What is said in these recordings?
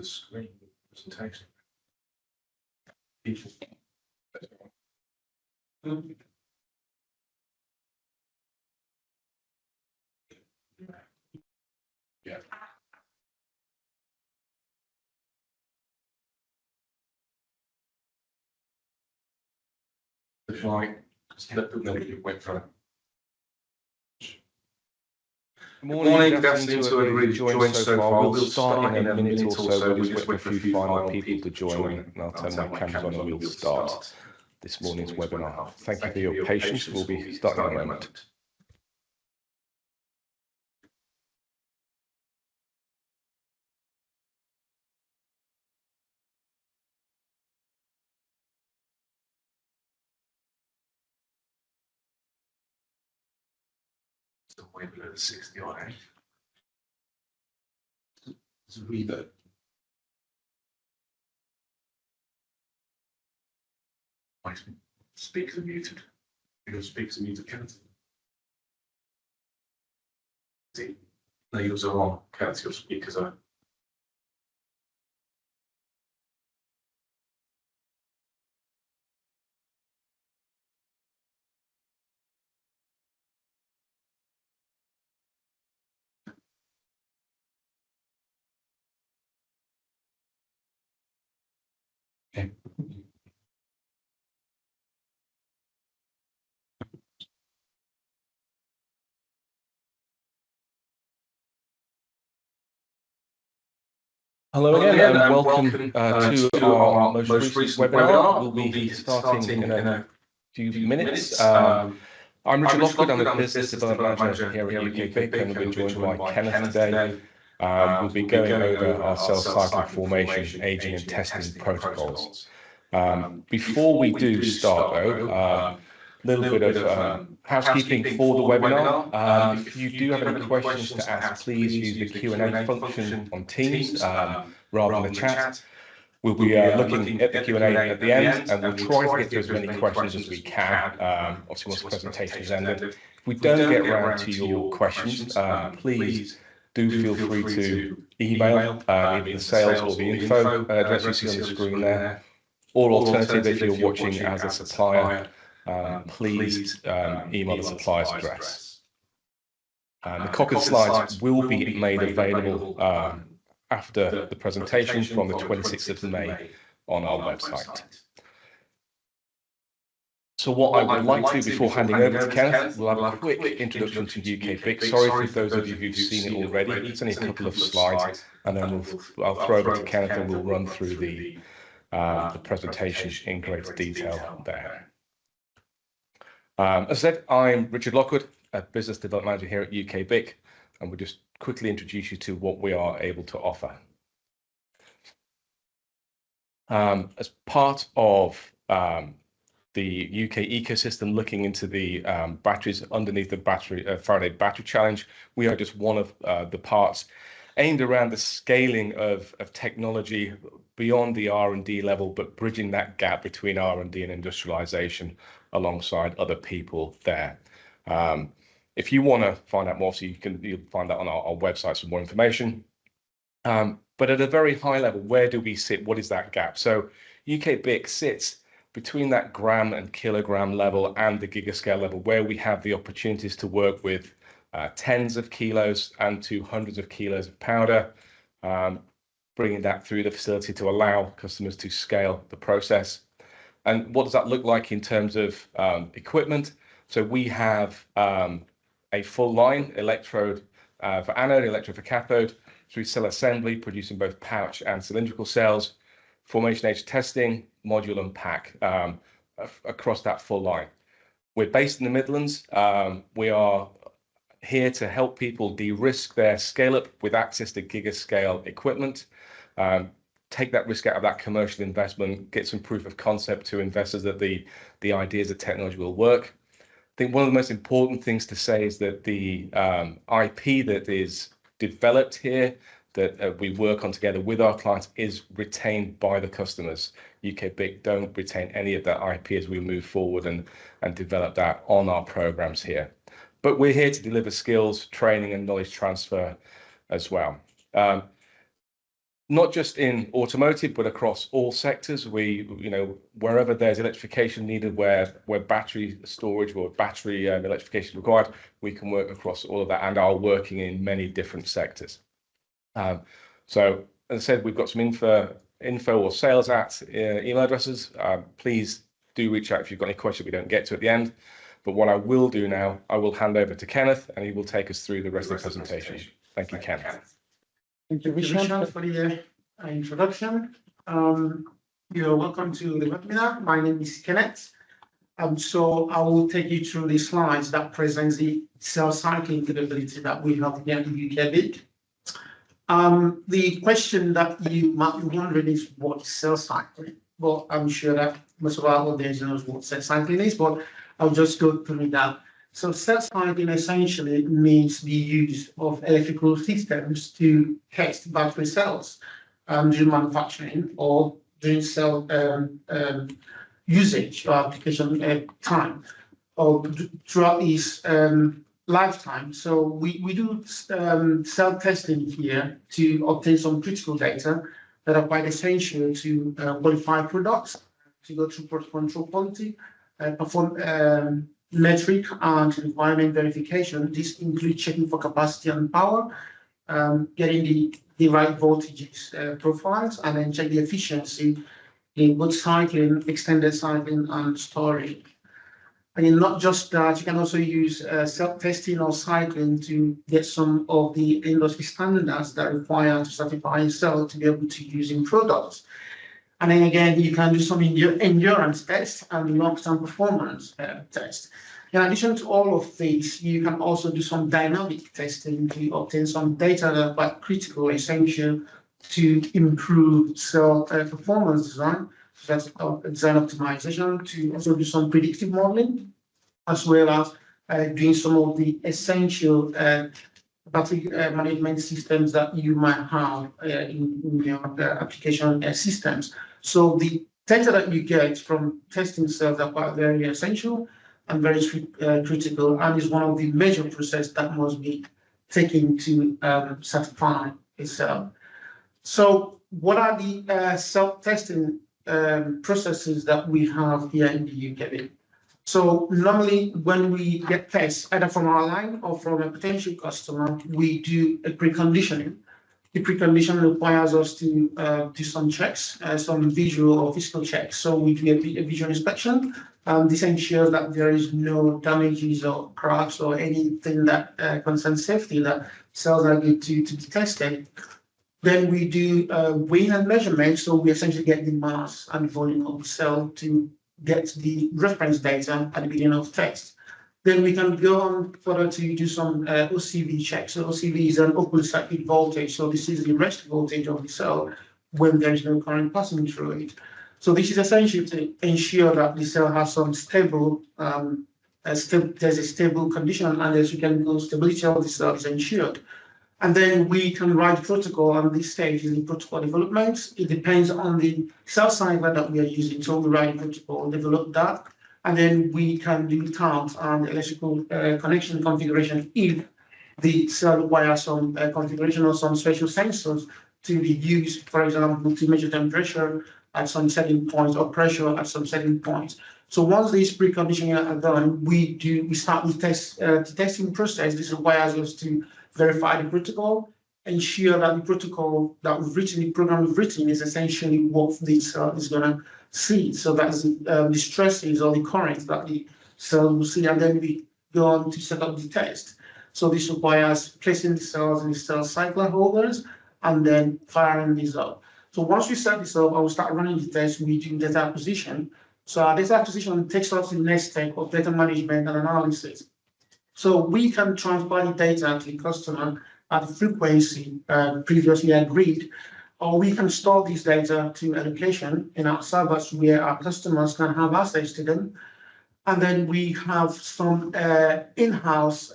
the screen presentation. People. Yeah. If I let them wait for it. Good morning, good afternoon to everybody who's joined so far. We'll start in a minute or so. We're just waiting for a few final people to join, and I'll turn my cameras on and we'll start this morning's webinar. Thank you for your patience. We'll be starting in a moment. Still way below the 60 on it. It's a reload. Speakers are muted. Your speakers are muted, Kenneth. See? No, yours are on. Kenneth, your speakers are. Okay. Hello again, and welcome to our most recent webinar. We'll be starting in a few minutes. I'm Richard Lockwood. I'm a Business Development Manager here at UKBIC, and we're joined by Kenneth today. We'll be going over our cell cycle formation, aging and testing protocols. Before we do start though, a little bit of housekeeping for the webinar. If you do have any questions to ask, please use the Q&A function on Teams rather than the chat. We'll be looking at the Q&A at the end, and we'll try to get through as many questions as we can, obviously once the presentation is ended. If we don't get around to your questions, please do feel free to email either the sales or the info address you see on the screen there, or alternatively, if you're watching as a supplier, please email the supplier's address. The copy of the slides will be made available after the presentation from the 26th of May on our website. So what I would like to do before handing over to Kenneth, we'll have a quick introduction to UKBIC. Sorry for those of you who've seen it already. It's only a couple of slides, and then I'll throw over to Kenneth and we'll run through the presentation in greater detail there. As I said, I'm Richard Lockwood, a Business Development Manager here at UKBIC, and we'll just quickly introduce you to what we are able to offer. As part of the UK ecosystem looking into the batteries underneath the Faraday Battery Challenge, we are just one of the parts aimed around the scaling of technology beyond the R&D level, but bridging that gap between R&D and industrialization alongside other people there. If you want to find out more, so you'll find that on our website, some more information. But at a very high level, where do we sit? What is that gap? So UKBIC sits between that gram and kilogram level and the gigascale level, where we have the opportunities to work with tens of kilos and to hundreds of kilos of powder, bringing that through the facility to allow customers to scale the process. And what does that look like in terms of equipment? So we have a full line electrode for anode, electrode for cathode, through cell assembly, producing both pouch and cylindrical cells, formation age testing, module and pack across that full line. We're based in the Midlands. We are here to help people de-risk their scale-up with access to gigascale equipment, take that risk out of that commercial investment, get some proof of concept to investors that the ideas of technology will work. I think one of the most important things to say is that the IP that is developed here, that we work on together with our clients, is retained by the customers. UKBIC don't retain any of that IP as we move forward and develop that on our programs here. But we're here to deliver skills, training and knowledge transfer as well. not just in automotive, but across all sectors. We, wherever there's electrification needed, where battery storage or battery electrification required, we can work across all of that and are working in many different sectors. So as I said, we've got some info or sales at email addresses. Please do reach out if you've got any questions we don't get to at the end. But what I will do now, I will hand over to Kenneth, and he will take us through the rest of the presentation. Thank you, Kenneth. Thank you, Richard, for the introduction. You're welcome to the webinar. My name is Kenneth. So I will take you through the slides that presents the cell cycling capability that we have here in UKBIC. The question that you might be wondering is what is cell cycling? Well, I'm sure that most of our audience knows what cell cycling is, but I'll just go through that. So cell cycling essentially means the use of electrical systems to test battery cells during manufacturing or during cell usage or application time or throughout its lifetime. So we do cell testing here to obtain some critical data that are quite essential to qualify products, to go through product control quality, perform metric and environment verification. This includes checking for capacity and power, getting the right voltages profiles, and then check the efficiency in both cycling, extended cycling, and storage. And not just that, you can also use self-testing or cycling to get some of the industry standards that require to certify a cell to be able to use in products. And then again, you can do some endurance tests and long-term performance tests. In addition to all of these, you can also do some dynamic testing to obtain some data that are quite critical, essential to improve cell performance design, so that's design optimization, to also do some predictive modeling, as well as doing some of the essential battery management systems that you might have in your application systems. So the data that you get from testing cells are quite very essential and very critical, and is one of the major processes that must be taken to certify a cell. So what are the self-testing processes that we have here in the UKBIC? So normally when we get tests, either from our line or from a potential customer, we do a preconditioning. The precondition requires us to do some checks, some visual or physical checks. So we do a visual inspection. This ensures that there is no damages or cracks or anything that concerns safety, that cells are good to be tested. Then we do weighing and measurement. So we essentially get the mass and volume of the cell to get the reference data at the beginning of test. Then we can go on further to do some OCV checks. So OCV is an open circuit voltage. So this is the rest voltage of the cell when there is no current passing through it. So this is essential to ensure that the cell has some stable, there's a stable condition, and as you can go, stability of the cell is ensured. And then we can write protocol on this stage in the protocol development. It depends on the cell cycle that we are using. So we write protocol, develop that, and then we can do count and electrical connection configuration if the cell requires some configuration or some special sensors to be used, for example, to measure temperature at some setting point or pressure at some setting point. So once these preconditioning are done, we start with the testing process. This requires us to verify the protocol, ensure that the protocol that we've written, the program we've written, is essentially what the cell is going to see. So that's the stresses or the current that the cell will see, and then we go on to set up the test. So this requires placing the cells in the cell cycler holders and then firing these up. So once we set this up, I will start running the test. We do data acquisition. So our data acquisition takes us to the next step of data management and analysis. So we can transfer the data to the customer at the frequency previously agreed, or we can store this data to a location in our servers where our customers can have access to them. And then we have some in-house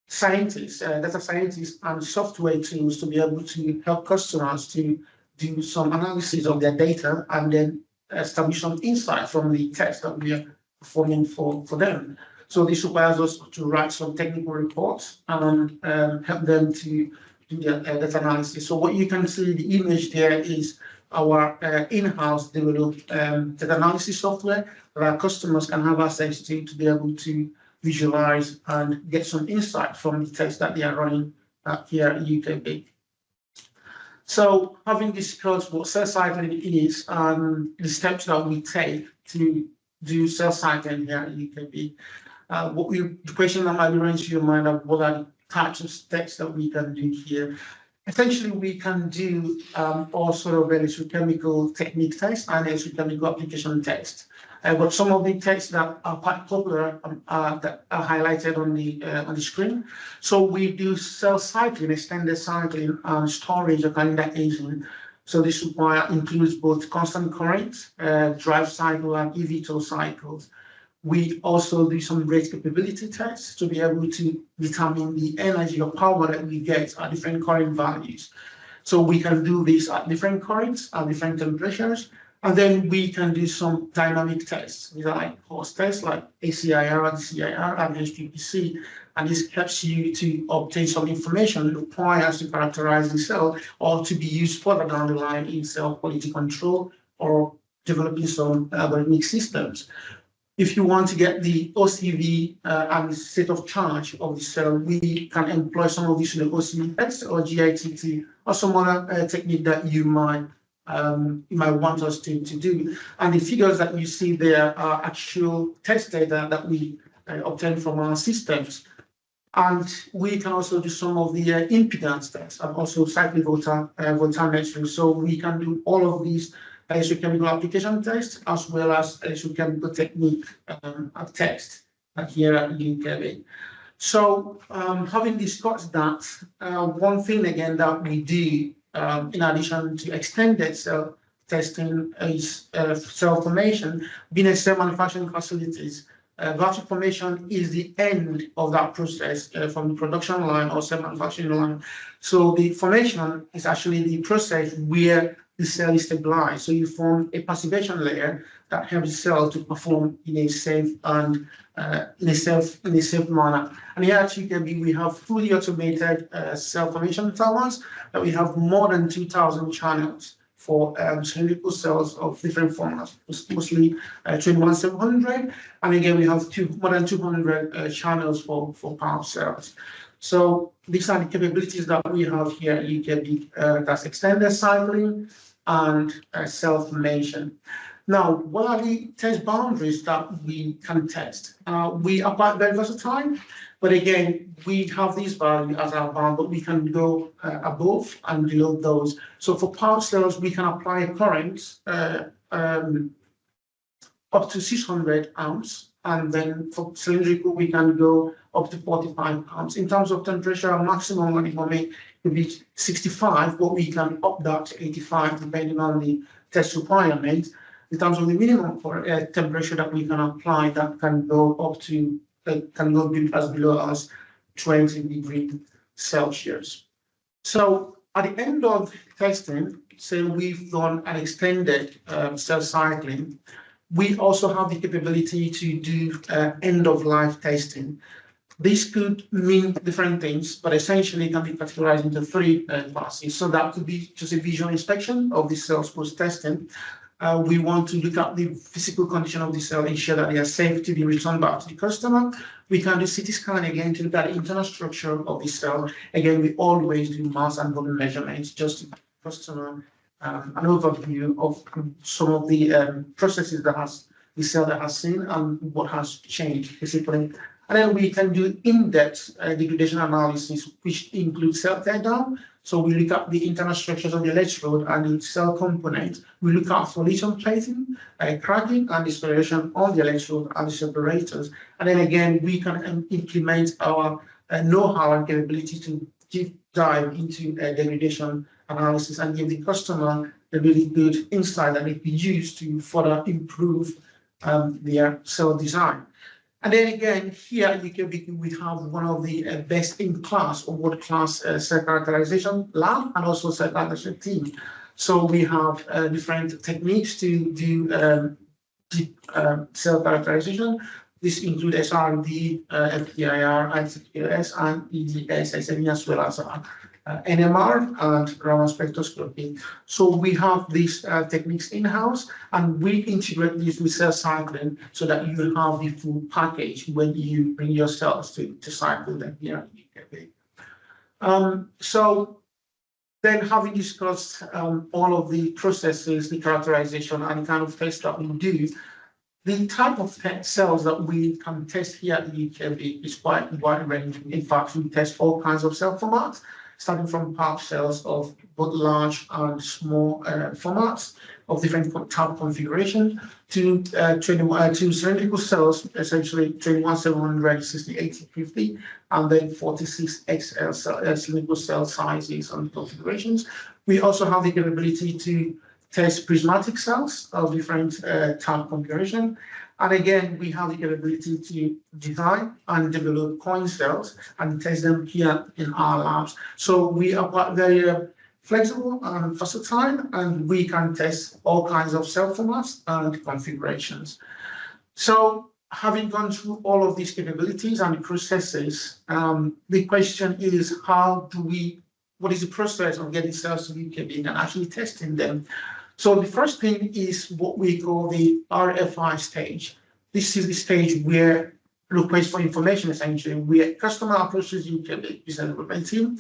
scientists, data scientists, and software tools to be able to help customers to do some analysis of their data and then establish some insight from the test that we are performing for them. So this requires us to write some technical reports and help them to do the data analysis. So what you can see, the image there is our in-house developed data analysis software that our customers can have access to be able to visualize and get some insight from the tests that they are running here at UKBIC. So having discussed what cell cycling is and the steps that we take to do cell cycling here at UKBIC, the question that might be running to your mind of what are the types of steps that we can do here. Essentially, we can do all sort of electrochemical technique tests and electrochemical application tests. But some of the tests that are quite popular that are highlighted on the screen. So we do cell cycling, extended cycling, and storage of calendar aging. So this includes both constant current, drive cycle, and eVTOL cycles. We also do some rate capability tests to be able to determine the energy or power that we get at different current values. So we can do this at different currents, at different temperatures, and then we can do some dynamic tests. These are like force tests like ACIR, DCIR, and HPPC, and this helps you to obtain some information required to characterize the cell or to be used further down the line in cell quality control or developing some algorithmic systems. If you want to get the OCV and the state of charge of the cell, we can employ some of these in the OCV test or GITT or some other technique that you might want us to do. And the figures that you see there are actual test data that we obtain from our systems. And we can also do some of the impedance tests and also cyclic voltammetry. So we can do all of these electrochemical application tests as well as electrochemical technique tests here at UKBIC. So having discussed that, one thing again that we do in addition to extended cell testing is cell formation. Being a cell manufacturing facilities, battery formation is the end of that process from the production line or cell manufacturing line. So the formation is actually the process where the cell is stabilized. So you form a passivation layer that helps the cell to perform in a safe and in a safe manner. And here at UKBIC, we have fully automated cell formation towers that we have more than 2,000 channels for cylindrical cells of different formats, mostly 21700. And again, we have more than 200 channels for power cells. So these are the capabilities that we have here at UKBIC, that's extended cycling and cell formation. Now, what are the test boundaries that we can test? We are quite very versatile, but again, we have these values as our bound, but we can go above and below those. So for power cells, we can apply a current up to 600 amps, and then for cylindrical, we can go up to 45 amps. In terms of temperature, our maximum on it could be 65, but we can up that to 85 depending on the test requirement. In terms of the minimum for temperature that we can apply, that can go up to can go as below as 20 degrees Celsius. So at the end of testing, say we've done an extended cell cycling, we also have the capability to do end-of-life testing. This could mean different things, but essentially it can be categorized into three classes. So that could be just a visual inspection of the cells post-testing. We want to look at the physical condition of the cell, ensure that they are safe to be returned back to the customer. We can do CT scan again to look at the internal structure of the cell. Again, we always do mass and volume measurements just to give the customer an overview of some of the processes that the cell that has seen and what has changed physically. And then we can do in-depth degradation analysis, which includes cell teardown. So we look at the internal structures of the electrode and the cell component. We look at for lithium plating, cracking, and discoloration on the electrode and the separators. And then again, we can implement our know-how and capability to deep dive into degradation analysis and give the customer a really good insight that they can use to further improve their cell design. And then again, here at UKBIC, we have one of the best-in-class or world-class cell characterization lab and also cell characterization team. So we have different techniques to do deep cell characterization. This includes SRD, FTIR, ICQS, and EDS, as well as NMR and Raman spectroscopy. So we have these techniques in-house, and we integrate this with cell cycling so that you have the full package when you bring your cells to cycle them here at UKBIC. So then, having discussed all of the processes, the characterization, and the kind of tests that we do, the type of cells that we can test here at the UKBIC is quite wide ranging. In fact, we test all kinds of cell formats, starting from pouch cells of both large and small formats of different type configuration to cylindrical cells, essentially 21700, 60, 80, 50, and then 46 XL cylindrical cell sizes and configurations. We also have the capability to test prismatic cells of different type configuration. And again, we have the capability to design and develop coin cells and test them here in our labs. So we are quite very flexible and versatile, and we can test all kinds of cell formats and configurations. So having gone through all of these capabilities and processes, the question is, what is the process of getting cells to UKBIC and actually testing them? So the first thing is what we call the RFI stage. This is the stage where request for information, essentially, where customer approaches UKBIC business development team.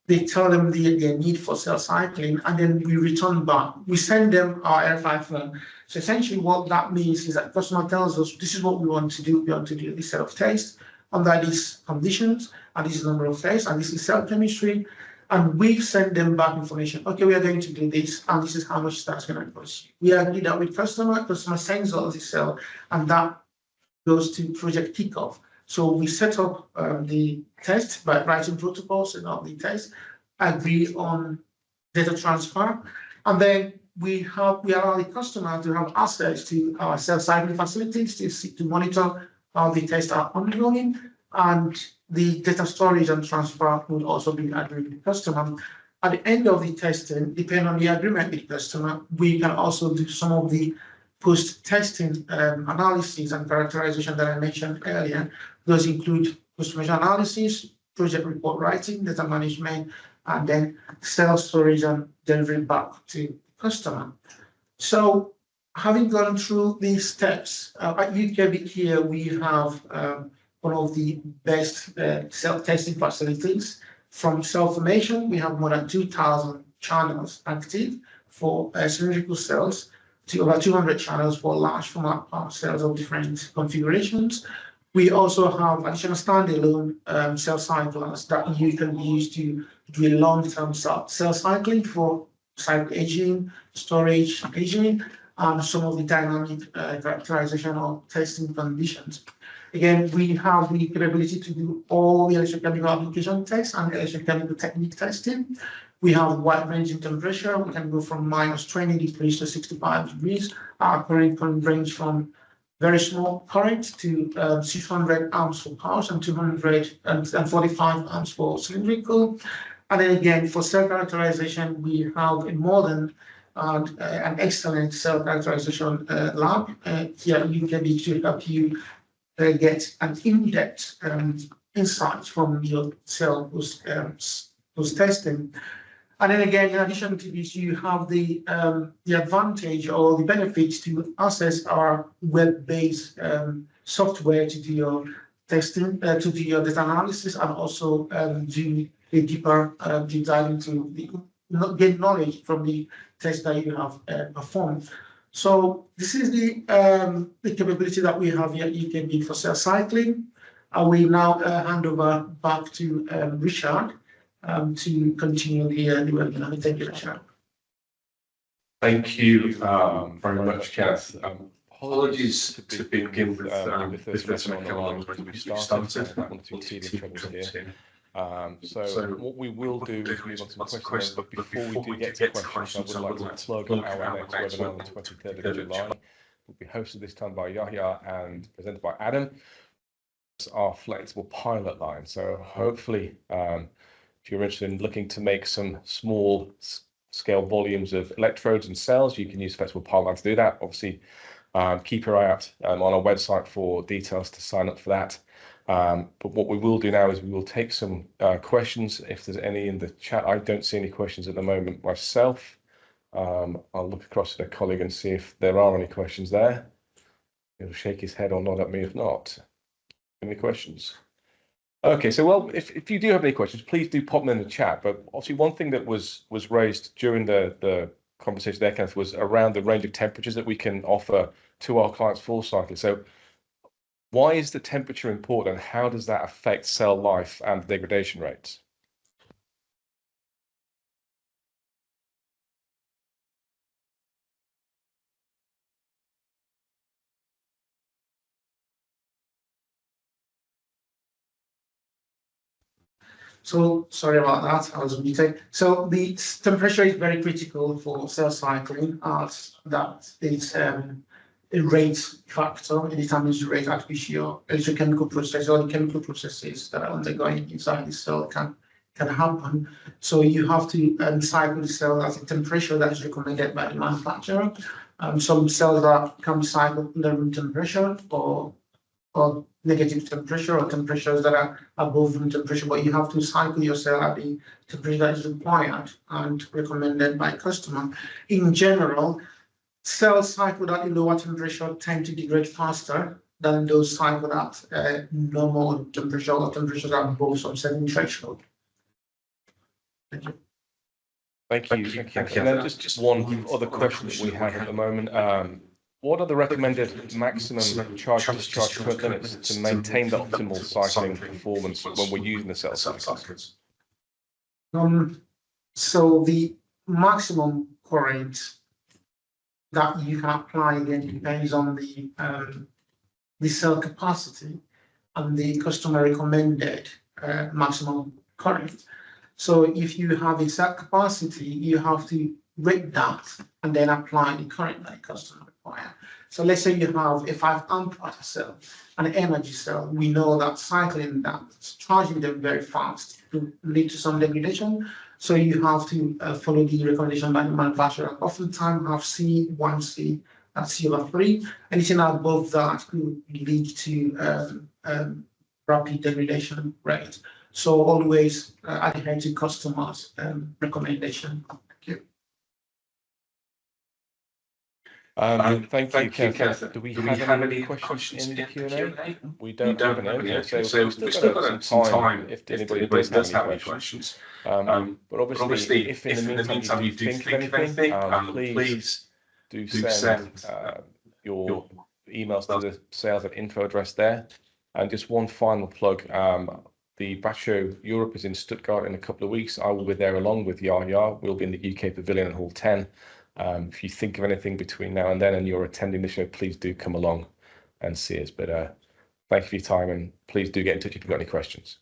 They tell them their need for cell cycling, and then we return back. We send them our RFI form. So essentially what that means is that customer tells us, this is what we want to do. We want to do this set of tests under these conditions, and this is the number of tests, and this is cell chemistry. And we send them back information. Okay, we are going to do this, and this is how much that's going to cost you. We agree that with customer sends us the cell, and that goes to project kickoff. So we set up the test by writing protocols and all the tests, agree on data transfer, and then we allow the customer to have access to our cell cycling facilities to monitor how the tests are ongoing, and the data storage and transfer would also be agreed with the customer. At the end of the testing, depending on the agreement with the customer, we can also do some of the post-testing analysis and characterization that I mentioned earlier. Those include post-measure analysis, project report writing, data management, and then cell storage and delivery back to the customer. So having gone through these steps, at UKBIC here, we have one of the best cell testing facilities. From cell formation, we have more than 2,000 channels active for cylindrical cells, to over 200 channels for large format cells of different configurations. We also have additional standalone cell cyclers that you can use to do long-term cell cycling for cycle aging, storage aging, and some of the dynamic characterization of testing conditions. Again, we have the capability to do all the electrochemical application tests and electrochemical technique testing. We have wide ranging temperature. We can go from -20 degrees to 65 degrees. Our current can range from very small current to 600 amps for pouch and 245 amps for cylindrical. And then again, for cell characterization, we have a modern and an excellent cell characterization lab here at UKBIC to help you get an in-depth insight from your cell post-testing. And then again, in addition to this, you have the advantage or the benefit to access our web-based software to do your testing, to do your data analysis, and also do a deeper deep dive into get knowledge from the test that you have performed. So this is the capability that we have here at UKBIC for cell cycling. I will now hand over back to Richard to continue the webinar. Thank you, Richard. Thank you very much, Kenneth. Apologies to begin with this lesson on the line as we started. I wanted to see the troubles here. So what we will do is move on to questions, but before we do get to questions, I would like to plug our next webinar on the 23rd of July. Will be hosted this time by Yahya and presented by Adam. It's our flexible pilot line. So hopefully, if you're interested in looking to make some small scale volumes of electrodes and cells, you can use flexible pilot line to do that. Obviously, keep your eye out on our website for details to sign up for that. But what we will do now is we will take some questions if there's any in the chat. I don't see any questions at the moment myself. I'll look across at a colleague and see if there are any questions there. He'll shake his head or nod at me if not. Any questions? Okay, so well, if you do have any questions, please do pop them in the chat. But obviously, one thing that was raised during the conversation there, Kenneth, was around the range of temperatures that we can offer to our clients full cycle. So why is the temperature important, and how does that affect cell life and degradation rates? So sorry about that, I was muted. So the temperature is very critical for cell cycling, as that is a rate factor. It determines the rate at which your electrochemical process or the chemical processes that are undergoing inside the cell can happen. So you have to cycle the cell at a temperature that is recommended by the manufacturer. Some cells that can be cycled under room temperature or negative temperature, or temperatures that are above room temperature, but you have to cycle your cell at the temperature that is required and recommended by customer. In general, cells cycled at a lower temperature tend to degrade faster than those cycled at normal temperature or temperatures above some certain threshold. Thank you. Thank you. And then just one other question that we have at the moment. What are the recommended maximum charge-discharge current limits to maintain the optimal cycling performance when we're using the cell cycles? So the maximum current that you can apply again depends on the cell capacity and the customer recommended maximum current. So if you have a cell capacity, you have to rate that and then apply the current that the customer requires. So let's say you have a 5 amp cell, an energy cell. We know that cycling that, charging them very fast to lead to some degradation. So you have to follow the recommendation by the manufacturer. Oftentimes have C, 1C, and C/3. Anything above that could lead to rapid degradation rate. So always adhere to customers' recommendation. Thank you. Thank you, Kenneth. Do we have any questions in the Q&A? We don't have any, so we've still got some time if anybody does have any questions. But obviously, if in the meantime you do think of anything, please do send your emails to the sales@info address there. And just one final plug. The Battery Show Europe is in Stuttgart in a couple of weeks. I will be there along with Yaya. We'll be in the UK Pavilion in Hall 10. If you think of anything between now and then and you're attending the show, please do come along and see us. But thank you for your time, and please do get in touch if you've got any questions.